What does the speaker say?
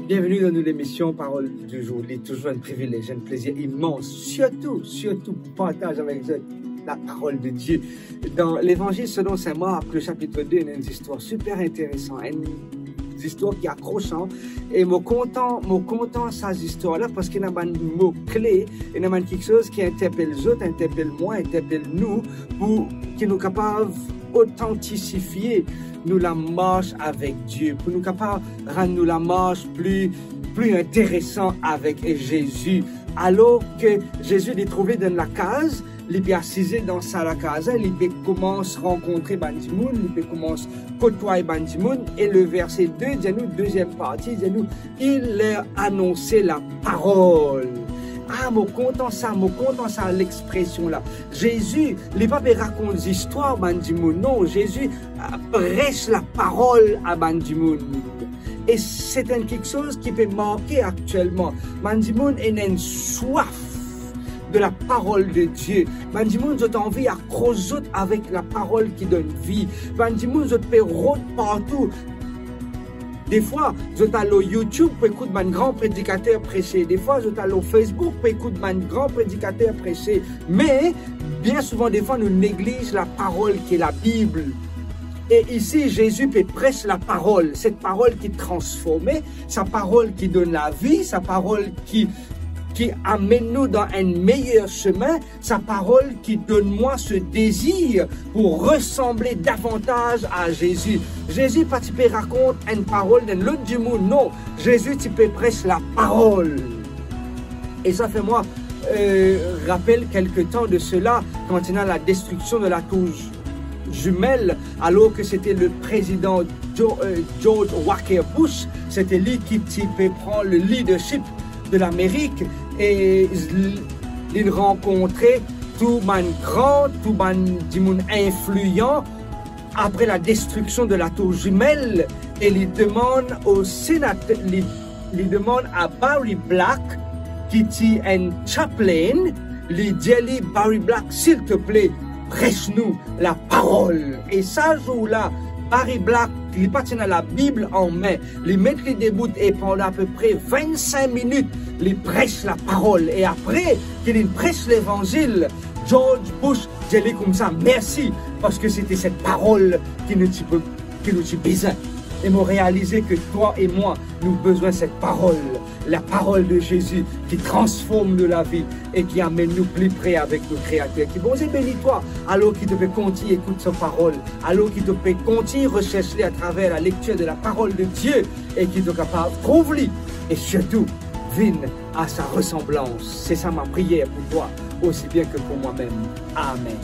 Bienvenue dans l'émission Parole du jour. Il est toujours un privilège, un plaisir immense, surtout, partage avec vous la parole de Dieu. Dans l'évangile selon saint Marc, le chapitre 2, il y a une histoire super intéressante, une histoire qui est accrochante. Et je suis content ces histoires-là parce qu'il y a un mot clé, il y a quelque chose qui interpelle les autres, interpelle moi, interpelle nous, pour que nous soyons capables d'authentifier nous la marche avec Dieu, pour nous capables de rendre la marche plus intéressant avec Jésus. Alors que Jésus est trouvé dans la case, il est assis dans sa case, il commence à rencontrer Bandimoun, il commence à côtoyer Bandimoun, et le verset 2, deuxième partie, il leur annonçait la parole. Ah, je suis content ça, l'expression là. Jésus, les papes racontent des histoires, Bandimoun. Non, Jésus prêche la parole à Bandimoun. Et c'est quelque chose qui peut marquer actuellement. Bandimoun a une soif de la parole de Dieu. Bandimoun a envie à creuser avec la parole qui donne vie. Bandimoun a peut rôder partout. Des fois, je suis allé au YouTube pour écouter un grand prédicateur prêcher. Des fois, je suis allé au Facebook pour écouter un grand prédicateur prêcher. Mais, bien souvent, des fois, nous négligeons la parole qui est la Bible. Et ici, Jésus prêche la parole. Cette parole qui transforme, sa parole qui donne la vie, sa parole qui amène nous dans un meilleur chemin, sa parole qui donne moi ce désir pour ressembler davantage à Jésus. Jésus pas tu peux raconter une parole dans l'autre du monde, non. Jésus tu peux prêcher la parole. Et ça fait moi rappelle quelque temps de cela quand il y a la destruction de la tour jumelle, alors que c'était le président George Walker Bush, c'était lui qui prend le leadership de l'Amérique et il rencontrait tout man grand, tout man influent après la destruction de la tour jumelle et il demande au sénateur, il demande à Barry Black qui est un chaplain, il dit Barry Black s'il te plaît prêche-nous la parole. Et ça jour-là Barry Black, il pas tient la Bible en main, il met les débouts et pendant à peu près 25 minutes, il prêche la parole. Et après qu'il prêche l'évangile, George Bush dit comme ça, merci, parce que c'était cette parole qui nous besoin. Et nous réaliser que toi et moi, nous avons besoin de cette parole, la parole de Jésus qui transforme de la vie et qui amène nous plus près avec nos créateurs. Qui bon, bénis-toi, alors qu'il te peut continuer écouter sa parole, alors qu'il te peut continuer rechercher à travers la lecture de la parole de Dieu et qu'il te capable de trouver et surtout, vienne à sa ressemblance. C'est ça ma prière pour toi, aussi bien que pour moi-même. Amen.